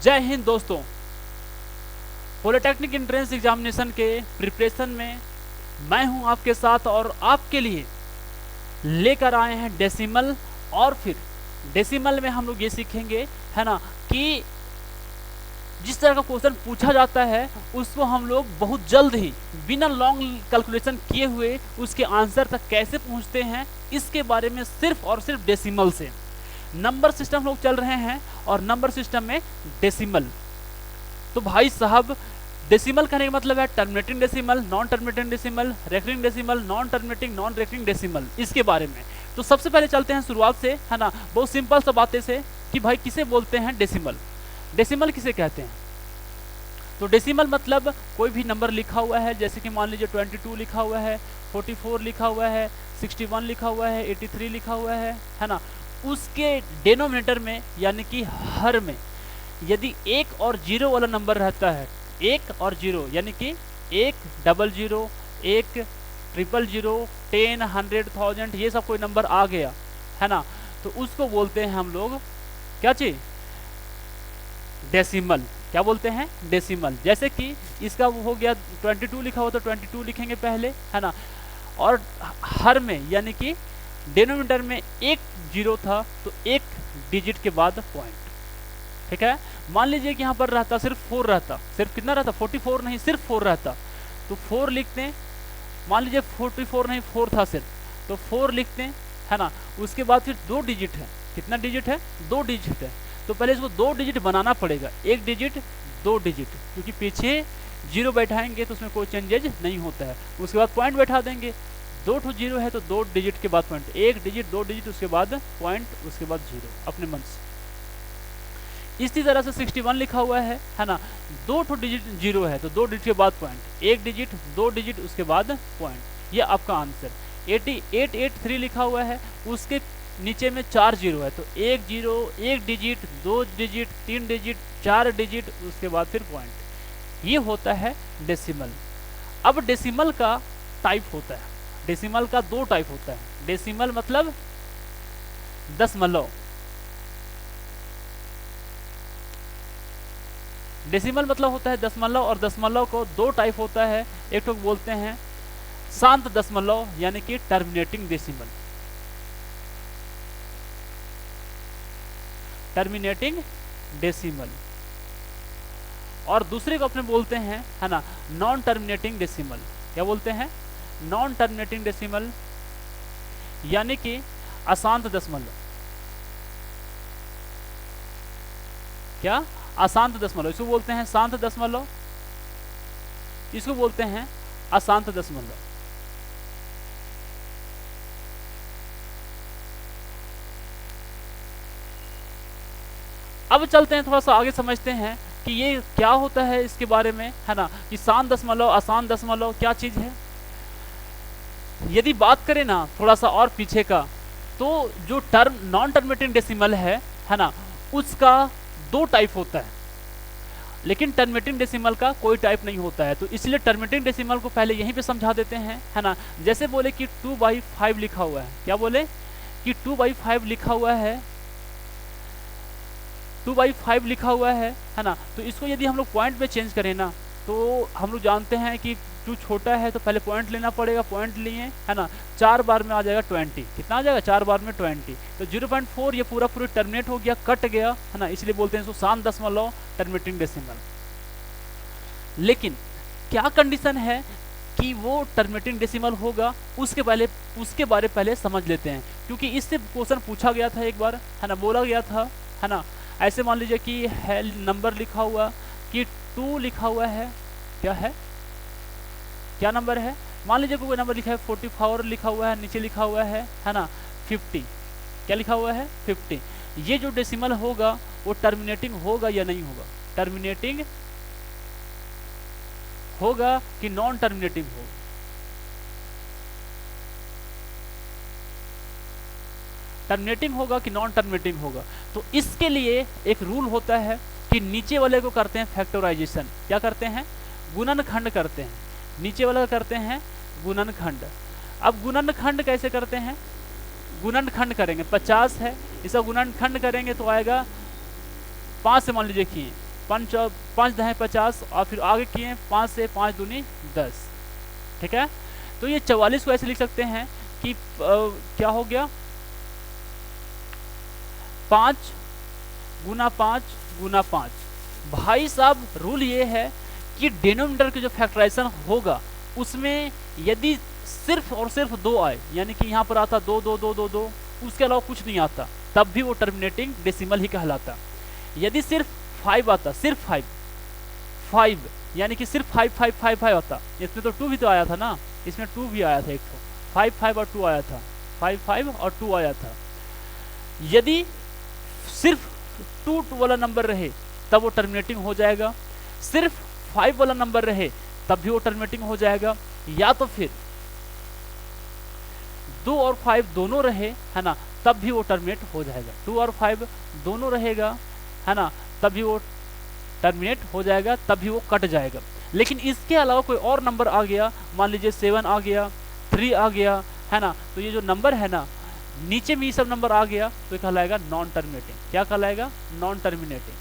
जय हिंद दोस्तों। Polytechnic entrance examination के प्रिपरेशन में मैं हूं आपके साथ और आपके लिए लेकर आए हैं डेसिमल। और फिर डेसिमल में हम लोग ये सीखेंगे है ना कि जिस तरह का क्वेश्चन पूछा जाता है उसको हम लोग बहुत जल्द ही बिना लॉन्ग कैलकुलेशन किए हुए उसके आंसर तक कैसे पहुंचते हैं, इसके बारे में सिर्फ और सिर्फ डेसिमल से। नंबर सिस्टम लोग चल रहे हैं और नंबर सिस्टम में डेसिमल। तो भाई साहब, डेसिमल कहने का मतलब है terminating decimal, non terminating decimal, recurring decimal, non terminating, non recurring decimal, इसके बारे में। तो सबसे पहले चलते हैं शुरुआत से, है ना, बहुत सिंपल सा बातें से कि भाई किसे बोलते हैं डेसिमल, डेसिमल किसे कहते हैं। तो डेसिमल मतलब कोई भी नंबर लिखा हुआ है, जैसे कि मान लीजिए 22 लिखा हुआ है, 44 लिखा हुआ है, 61 लिखा हुआ है, 83 लिखा हुआ है ना, उसके डेनोमिनेटर में यानी कि हर में यदि 1 और 0 वाला नंबर रहता है, 1 और 0 यानी कि 1 00 1 000 10 100 1000 ये सब कोई नंबर आ गया है ना, तो उसको बोलते हैं हम लोग क्या चीज, डेसिमल। क्या बोलते हैं, डेसिमल। जैसे कि इसका वो हो गया 22 लिखा हुआ तो 22 लिखेंगे पहले, है ना, और हर में यानी कि डेनोमिनेटर में 1 0 था तो 1 डिजिट के बाद पॉइंट। ठीक है, मान लीजिए कि यहाँ पर रहता सिर्फ 4 रहता, सिर्फ कितना रहता 44 नहीं, सिर्फ 4 रहता तो 4 लिखते हैं। मान लीजिए 44 नहीं 4 था सिर्फ, तो 4 लिखते हैं, है ना। उसके बाद फिर 2 डिजिट है, कितना डिजिट है, 2 डिजिट है, तो पहले इसको 2 डिजिट बनाना पड़ेगा, 1 डिजिट 2 डिजिट, क्योंकि पीछे 0 बैठाएंगे तो उसमें कोई चेंजेज नहीं होता है। उसके बाद पॉइंट बैठा देंगे, 2 ठो 0 है तो 2 डिजिट के बाद पॉइंट, 1 डिजिट 2 डिजिट उसके बाद पॉइंट, उसके बाद 0 अपने मन से। इसी तरह से 61 लिखा हुआ है ना, 2 ठो डिजिट 0 है तो 2 डिजिट के बाद पॉइंट, 1 डिजिट 2 डिजिट उसके बाद पॉइंट, ये आपका आंसर। 8883 लिखा हुआ है, उसके नीचे में 4 0 है तो 1 0 1 डिजिट 2 डिजिट 3 डिजिट 4 डिजिट उसके बाद फिर पॉइंट, ये होता है डेसिमल। अब डेसिमल का टाइप होता है, डेसिमल का 2 टाइप होता है। डेसिमल मतलब दशमलव, डेसिमल मतलब होता है दशमलव, और दशमलव को 2 टाइप होता है। एक तो बोलते हैं शांत दशमलव यानी कि टर्मिनेटिंग डेसिमल, टर्मिनेटिंग डेसिमल, और दूसरे को अपने बोलते हैं, है ना, नॉन टर्मिनेटिंग डेसिमल। क्या बोलते हैं, नॉन टर्मिनेटिंग डेसिमल यानी कि अशांत दशमलव। क्या, अशांत दशमलव, इसको बोलते हैं शांत दशमलव, इसको बोलते हैं अशांत दशमलव। अब चलते हैं थोड़ा सा आगे, समझते हैं कि ये क्या होता है इसके बारे में, है ना, कि शांत दशमलव अशांत दशमलव क्या चीज है। यदि बात करें ना थोड़ा सा और पीछे का, तो जो टर्म नॉन टर्मिनेटिंग डेसिमल है ना, उसका 2 टाइप होता है, लेकिन टर्मिनेटिंग डेसिमल का कोई टाइप नहीं होता है। तो इसलिए टर्मिनेटिंग डेसिमल को पहले यहीं पे समझा देते हैं, है ना। जैसे बोले कि 2/5 लिखा हुआ है, क्या बोले कि 2/5 लिखा हुआ है, 2/5 लिखा हुआ है ना, तो इसको यदि हम लोग पॉइंट में चेंज करें ना, तो हम लोग जानते हैं कि 2 छोटा है तो पहले पॉइंट लेना पड़ेगा, पॉइंट लिए, है ना, 4 बार में आ जाएगा 20, कितना आ जाएगा 4 बार में 20, तो 0.4 ये पूरा टर्मिनेट हो गया, कट गया, है ना, इसलिए बोलते हैं इसको शांत दशमलव टर्मिनेटिंग डेसिमल। लेकिन क्या कंडीशन है कि वो टर्मिनेटिंग डेसिमल होगा, उसके बारे पहले समझ लेते हैं, क्योंकि इससे क्वेश्चन पूछा गया था एक बार, है ना, बोला गया था, है ना। ऐसे मान लीजिए कि है नंबर लिखा हुआ कि 2 लिखा हुआ है, क्या है, क्या नंबर है, मान लीजिए कोई नंबर लिखा है 44 लिखा हुआ है, नीचे लिखा हुआ है ना 50, क्या लिखा हुआ है 50, ये जो डेसिमल होगा वो टर्मिनेटिंग होगा या नहीं होगा, टर्मिनेटिंग होगा कि नॉन टर्मिनेटिंग होगा, टर्मिनेटिंग होगा कि नॉन टर्मिनेटिंग होगा। तो इसके लिए एक रूल होता है कि नीचे वाले को करते हैं फैक्टराइजेशन, क्या करते हैं, गुणनखंड करते हैं, नीचे वाला करते हैं गुणनखंड। अब गुणनखंड कैसे करते हैं, गुणनखंड करेंगे, 50 है, इसका गुणनखंड करेंगे तो आएगा 5 से मान लीजिए किए 5 5 10 50 और फिर आगे किए 5 से 5 दूनी 10, ठीक है। तो ये 44 को ऐसे लिख सकते हैं कि क्या हो गया 5 गुना 5 गुना 5। भाई साहब रूल ये है कि डिनोमिनेटर के जो फैक्टराइजेशन होगा उसमें यदि सिर्फ और सिर्फ 2 आए, यानी कि यहाँ पर आता 2 2 2 2 2, उसके अलावा कुछ नहीं आता, तब भी वो टर्मिनेटिंग डेसिमल ही कहलाता। यदि सिर्फ 5 आता, सिर्फ 5 यानी कि सिर्फ 5 5 5 5 आता, इसमें तो 2 भी तो आया था ना, इसमें 2 भी आया था, एक तो 5 5 और 2 आया था, 5 5 और 2 आया था। यदि सिर्फ 2 2 वाला नंबर रहे तब वो टर्मिनेटिंग हो जाएगा, सिर्फ 5 वाला नंबर रहे तब भी वो टर्मिनेटिंग हो जाएगा, या तो फिर 2 और 5 दोनों रहे, है ना, तब भी वो टर्मिनेट हो जाएगा। 2 और 5 दोनों रहेगा, है ना, तब भी वो टर्मिनेट हो जाएगा, तब भी वो कट जाएगा। लेकिन इसके अलावा कोई और नंबर आ गया, मान लीजिए 7 आ गया, 3 आ गया, है ना, तो ये जो नंबर है ना नीचे में ये सब नंबर आ गया तो ये कहलाएगा नॉन टर्मिनेटिंग। क्या कहलाएगा? Non terminating.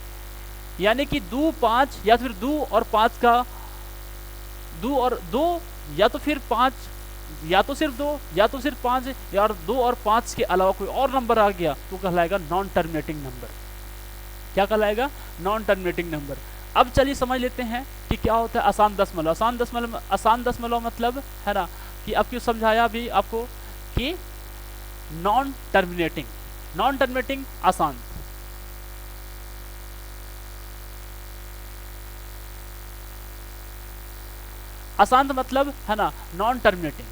यानी कि 2 5 या फिर 2 और 5 का 2 और 2 या तो फिर 5 या तो सिर्फ 2 या तो सिर्फ 5 या 2 और 5 के अलावा कोई और नंबर आ गया तो कहलाएगा नॉन टर्मिनेटिंग नंबर। क्या कहलाएगा? Non terminating number. अब चलिए समझ लेते हैं कि क्या होता है आसान दशमलव। आसान दशमलव मतलब है ना कि अब क्यों समझाया भी आपको कि नॉन टर्मिनेटिंग आसान। आसान मतलब है ना नॉन टर्मिनेटिंग।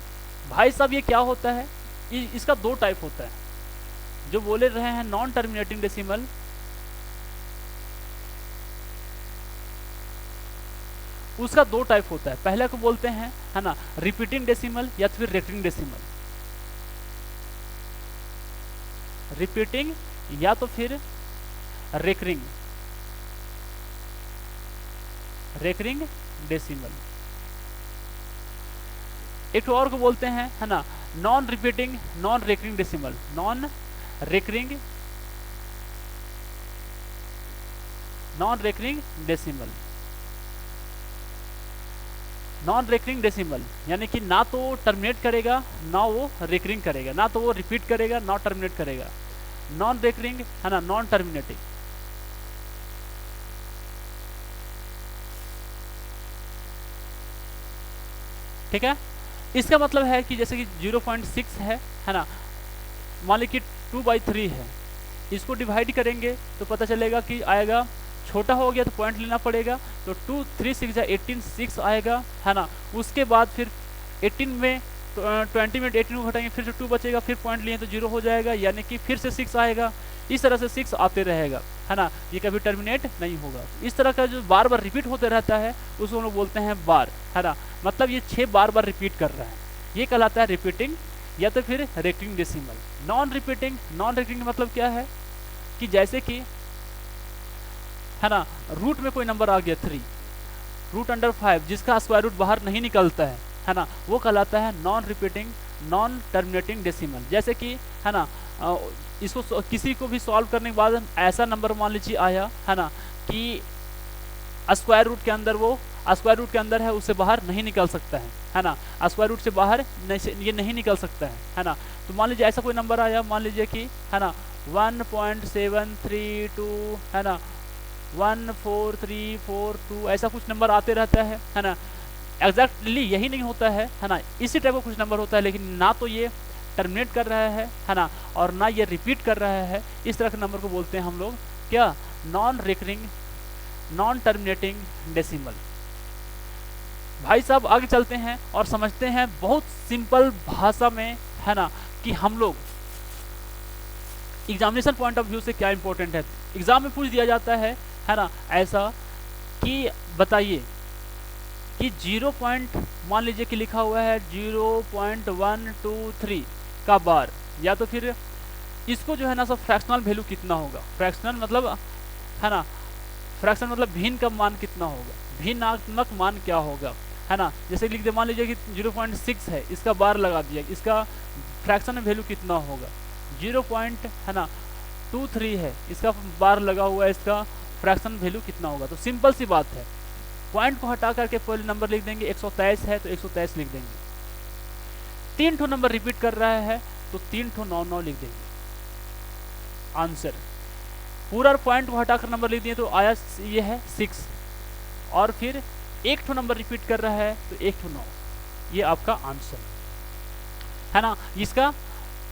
भाई साहब ये क्या होता है? इसका 2 टाइप होता है। जो बोले रहे हैं नॉन टर्मिनेटिंग डेसिमल, उसका 2 टाइप होता है। पहले को बोलते हैं है ना रिपीटिंग डेसिमल या फिर रेकरिंग डेसिमल। रिपीटिंग या तो फिर रेकरिंग डेसिमल। एक तो और को बोलते हैं है ना non recurring decimal. Non recurring decimal यानी कि ना तो टर्मिनेट करेगा ना वो रेकरिंग करेगा, ना तो वो रिपीट करेगा ना टर्मिनेट करेगा। नॉन रेकरिंग है ना नॉन टर्मिनेटिंग। ठीक है। इसका मतलब है कि जैसे कि 0.6 है ना, मान लीजिए कि 2/3 है, इसको डिवाइड करेंगे तो पता चलेगा कि आएगा, छोटा हो गया तो पॉइंट लेना पड़ेगा, तो 2 3 6 18 6 आएगा, है ना। उसके बाद फिर 18 में 20 में 18 को घटाएंगे, फिर से 2 बचेगा, फिर पॉइंट लिए तो 0 हो जाएगा, यानी कि फिर से 6 आएगा। इस तरह से 6 आते रहेगा, है ना, ये कभी टर्मिनेट नहीं होगा। इस तरह का जो बार बार रिपीट होते रहता है उसको हम लोग बोलते हैं बार, है ना, मतलब ये 6 बार बार रिपीट कर रहा है, ये कहलाता है रिपीटिंग या तो फिर रेकरिंग डेसिमल। नॉन रेकरिंग मतलब क्या है कि जैसे कि है ना रूट में कोई नंबर आ गया 3, रूट अंडर 5 जिसका स्क्वायर रूट बाहर नहीं निकलता है ना, वो कहलाता है नॉन टर्मिनेटिंग डेसिमल। जैसे कि है ना इसको किसी को भी सॉल्व करने के बाद ऐसा नंबर मान लीजिए आया, है ना, कि स्क्वायर रूट के अंदर है, उससे बाहर नहीं निकल सकता है ना, स्क्वायर रूट से बाहर ये नहीं निकल सकता है ना। तो मान लीजिए ऐसा कोई नंबर आया, मान लीजिए कि है ना 1.732 है ना 14342, ऐसा कुछ नंबर आते रहता है ना। एग्जैक्टली यही नहीं होता है ना, इसी टाइप का कुछ नंबर होता है, लेकिन ना तो ये टर्मिनेट कर रहा है ना, और ना ये रिपीट कर रहा है। इस तरह के नंबर को बोलते हैं हम लोग क्या? Non terminating decimal. भाई साहब आगे चलते हैं और समझते हैं बहुत सिंपल भाषा में, है ना, कि हम लोग एग्जामिनेशन पॉइंट ऑफ व्यू से क्या इंपॉर्टेंट है। एग्जाम में पूछ दिया जाता है ना ऐसा कि बताइए कि 0 पॉइंट मान लीजिए कि लिखा हुआ है 0.123 का बार, या तो फिर इसको जो है ना सब फ्रैक्शनल वैल्यू कितना होगा। फ्रैक्शनल मतलब है ना, फ्रैक्शन मतलब भिन्न का मान कितना होगा, भिन्नात्मक मान क्या होगा, है ना। जैसे लिख दे, मान लीजिए कि 0.6 है, इसका बार लगा दिया, इसका फ्रैक्शन वैल्यू कितना होगा। 0. है ना 23 है, इसका बार लगा हुआ है, इसका फ्रैक्शन वैल्यू कितना होगा। तो सिंपल सी बात है, पॉइंट को हटा करके पहले नंबर लिख देंगे, 123 है तो 123 लिख देंगे। 3 ठो नंबर रिपीट कर रहा है तो 3 ठो 9 9 लिख देंगे। आंसर पूरा पॉइंट को हटाकर नंबर लिख दिए तो आया ये है 6। और फिर 1 ठो नंबर रिपीट कर रहा है तो 1 ठो 9, ये आपका आंसर है ना। इसका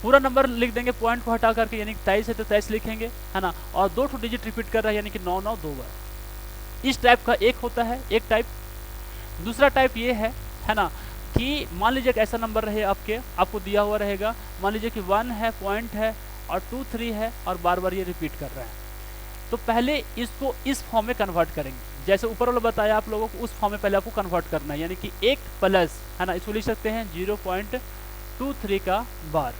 पूरा नंबर लिख देंगे पॉइंट को हटा करके, यानी 23 है तो 23 लिखेंगे, है ना। और 2 ठो डिजिट रिपीट कर रहा है यानी कि 9 9 2 बार। इस टाइप का एक होता है एक टाइप। दूसरा टाइप ये है ना, कि मान लीजिए एक ऐसा नंबर रहे आपको दिया हुआ रहेगा, मान लीजिए कि 1 है, पॉइंट है और 2 3 है और बार बार ये रिपीट कर रहा है। तो पहले इसको इस फॉर्म में कन्वर्ट करेंगे, जैसे ऊपर वाला बताया आप लोगों को, उस फॉर्म में पहले आपको कन्वर्ट करना है, यानी कि 1 प्लस, है ना, इसको लिख सकते हैं 0.23 का बार।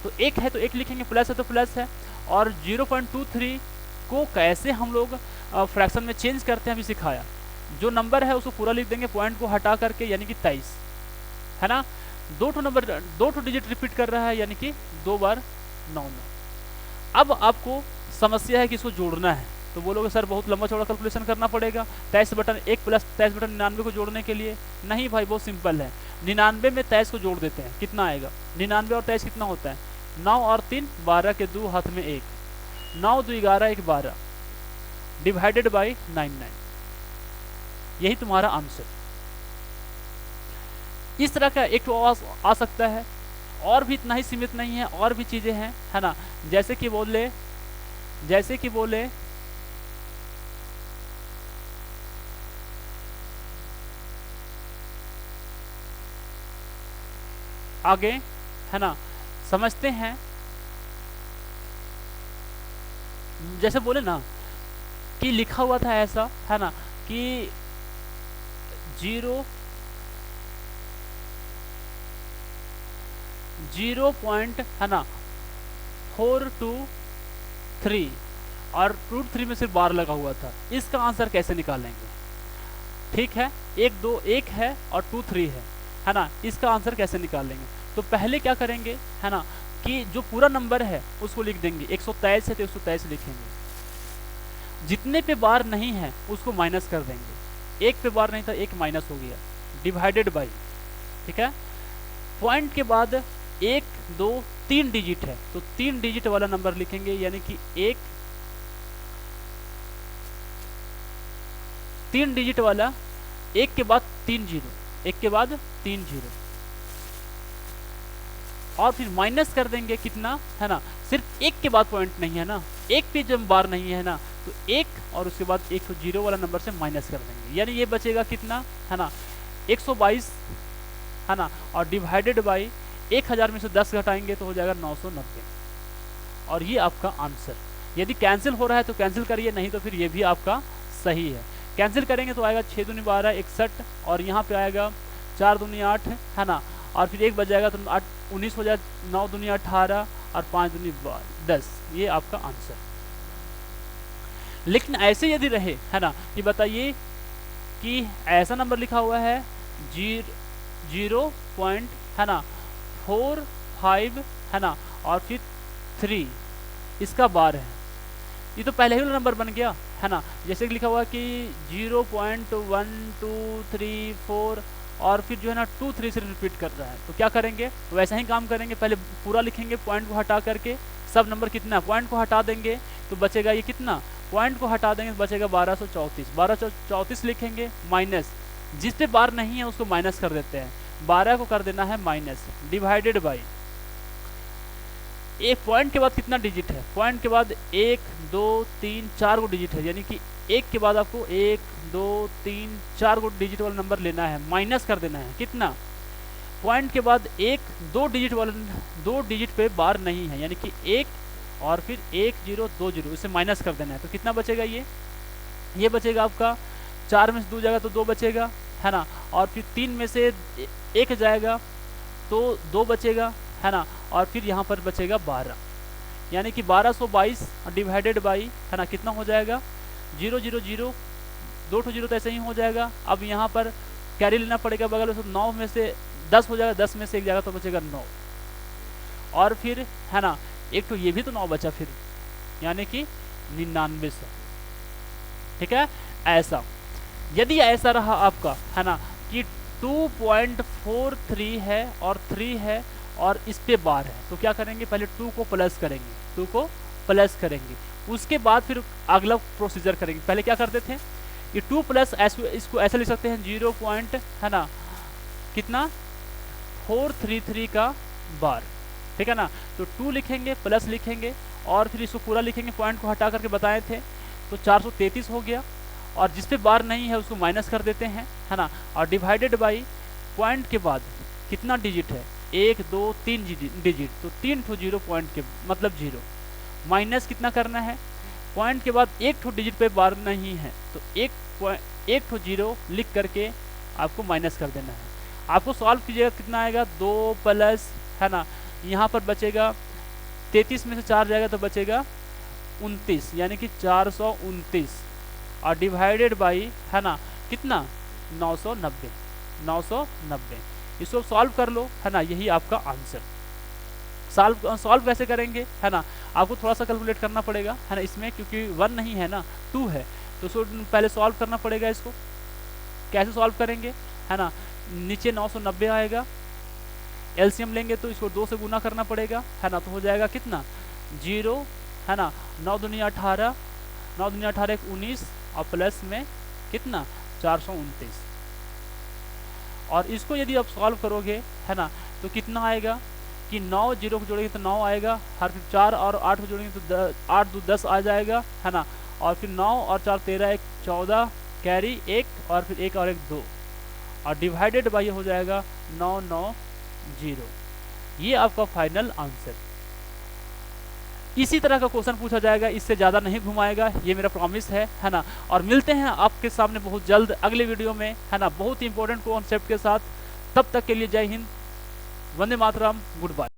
तो 1 है तो 1 लिखेंगे, प्लस है तो प्लस है। और 0.23 को कैसे हम लोग फ्रैक्शन में चेंज करते हैं अभी सिखाया। जो नंबर है उसको पूरा लिख देंगे पॉइंट को हटा करके, यानी कि 23, है ना। 2 ठो नंबर 2 ठो डिजिट रिपीट कर रहा है यानी कि 2 बार 9 9। अब आपको समस्या है कि इसको जोड़ना है, तो बोलोगे सर बहुत लंबा चौड़ा कैलकुलेशन करना पड़ेगा 23 बटन 1 प्लस 23 बटन 99 को जोड़ने के लिए। नहीं भाई, बहुत सिंपल है। 99 में 23 को जोड़ देते हैं, कितना आएगा? 99 और 23 कितना होता है? 9 और 3 12 के 2 हाथ में 1, 9 2 11 1 12 डिवाइडेड बाई 99, यही तुम्हारा आंसर। इस तरह का एक तो आ सकता है, और भी इतना ही सीमित नहीं है, और भी चीजें हैं, है ना। जैसे कि बोले आगे, है ना, समझते हैं। जैसे बोले ना कि लिखा हुआ था ऐसा, है ना, कि 0 पॉइंट, है ना, 423 और √3 में सिर्फ बार लगा हुआ था। इसका आंसर कैसे निकालेंगे? ठीक है, 1 2 1 है और 2 3 है ना। इसका आंसर कैसे निकालेंगे? तो पहले क्या करेंगे, है ना, कि जो पूरा नंबर है उसको लिख देंगे। 123 है तो 123 लिखेंगे। जितने पे बार नहीं है उसको माइनस कर देंगे। 1 पे बार नहीं था, 1 माइनस हो गया, डिवाइडेड बाई, ठीक है। पॉइंट के बाद 1 2 3 डिजिट है तो 3 डिजिट वाला नंबर लिखेंगे, यानी कि 3 डिजिट वाला, 1 के बाद 3 जीरो, 1 के बाद 3 जीरो, और फिर माइनस कर देंगे कितना, है ना। सिर्फ 1 के बाद पॉइंट नहीं है ना, 1 पे जब बार नहीं है ना, तो 1 और उसके बाद 1 तो जीरो वाला नंबर से माइनस कर देंगे, यानी ये बचेगा कितना, है ना, 122, है ना। और डिवाइडेड बाई 1000 में से 10 घटाएंगे तो हो जाएगा 990, और ये आपका आंसर। यदि कैंसिल हो रहा है तो कैंसिल करिए, नहीं तो फिर ये भी आपका सही है। कैंसिल करेंगे तो आएगा 6 दूनी 12 61, और यहाँ पे आएगा 4 दूनी 8, है ना, और फिर 1 बच जाएगा तो 19 हो जाए, 9 दूनी 18 और 5 दूनी 10, ये आपका आंसर। लेकिन ऐसे यदि रहे, है ना, कि बताइए कि ऐसा नंबर लिखा हुआ है 0 पॉइंट, है ना, 4 5, है ना, और फिर 3 इसका बार है, ये तो पहले ही वाला नंबर बन गया, है ना। जैसे कि लिखा हुआ कि 0.1234 और फिर जो है ना 2 3 से रिपीट कर रहा है, तो क्या करेंगे? वैसा ही काम करेंगे, पहले पूरा लिखेंगे पॉइंट को हटा करके, सब नंबर कितना, पॉइंट को हटा देंगे तो बचेगा ये कितना, पॉइंट को हटा देंगे तो बचेगा 1234 लिखेंगे, माइनस जिस पे बार नहीं है उसको माइनस कर देते हैं, 12 को कर देना है माइनस, डिवाइडेड बाई, एक पॉइंट के बाद कितना डिजिट है, पॉइंट के बाद 1 2 3 4 को डिजिट है, यानी कि 1 के बाद आपको 1 2 3 4 को डिजिट वाला नंबर लेना है, माइनस कर देना है कितना, पॉइंट के बाद 1 2 डिजिट वाला 2 डिजिट पे बार नहीं है, यानी कि 1 और फिर 1 0 2 0, इसे माइनस कर देना है, तो कितना बचेगा? ये बचेगा आपका 4 में से 2 जाएगा तो 2 बचेगा, है ना, और फिर 3 में से 1 जाएगा तो 2 बचेगा, है ना, और फिर यहाँ पर बचेगा 12, यानी कि 1222 डिवाइडेड बाई, है ना, कितना हो जाएगा 0 0 0, 2 ठो जीरो तो ऐसे ही हो जाएगा। अब यहाँ पर कैरी लेना पड़ेगा बगल में, तो 9 में से 10 हो जाएगा, 10 में से 1 जाएगा तो बचेगा 9, और फिर, है ना, एक तो ये भी तो 9 बचा फिर, यानी कि 9900, ठीक है। ऐसा यदि ऐसा रहा आपका, है ना, कि 2.43 है और 3 है और इस पे बार है, तो क्या करेंगे, पहले 2 को प्लस करेंगे, 2 को प्लस करेंगे, उसके बाद फिर अगला प्रोसीजर करेंगे। पहले क्या करते थे, ये 2 प्लस इसको ऐसा लिख सकते हैं 0 पॉइंट, है ना, कितना 433 का बार, ठीक है ना। तो 2 लिखेंगे, प्लस लिखेंगे और फिर इसको पूरा लिखेंगे, पॉइंट को हटा करके बताए थे, तो 433 हो गया। और जिस पे बार नहीं है उसको माइनस कर देते हैं, है ना, और डिवाइडेड बाई पॉइंट के बाद कितना डिजिट है, 1 2 3 डिजिट, तो 3 ठो 0 पॉइंट के मतलब 0, माइनस कितना करना है, पॉइंट के बाद 1 ठो डिजिट पे बार नहीं है, तो 1 ठो 0 लिख करके आपको माइनस कर देना है। आपको सॉल्व कीजिएगा, कितना आएगा, 2 प्लस, है ना, यहाँ पर बचेगा 33 में से 4 जाएगा तो बचेगा 29, यानी कि 429, और डिवाइडेड बाई, है ना, कितना 990। इसको सॉल्व कर लो, है ना, यही आपका आंसर। सॉल्व कैसे करेंगे, है ना, आपको थोड़ा सा कैलकुलेट करना पड़ेगा, है ना, इसमें क्योंकि 1 नहीं है ना, 2 है, तो इसको पहले सॉल्व करना पड़ेगा। इसको कैसे सॉल्व करेंगे, है ना, नीचे 990 आएगा, एलसीएम लेंगे तो इसको 2 से गुना करना पड़ेगा, है ना, तो हो जाएगा कितना 0, है ना, 9 दूनी 18, 9 दूनी 18 1 19 और प्लस में कितना 429। और इसको यदि आप सॉल्व करोगे, है ना, तो कितना आएगा कि 9 0 को जोड़ेंगे तो 9 आएगा, हर फिर 4 और 8 को जोड़ेंगे तो 8 2 10 आ जाएगा, है ना, और फिर 9 और 4 13 1 14, कैरी 1 और फिर 1 और 1 2, और डिवाइडेड बाई हो जाएगा 990। ये आपका फाइनल आंसर। इसी तरह का क्वेश्चन पूछा जाएगा, इससे ज़्यादा नहीं घुमाएगा, ये मेरा प्रॉमिस है ना। और मिलते हैं आपके सामने बहुत जल्द अगले वीडियो में, है ना, बहुत ही इंपॉर्टेंट कॉन्सेप्ट के साथ। तब तक के लिए जय हिंद, वंदे मातरम, गुड बाय।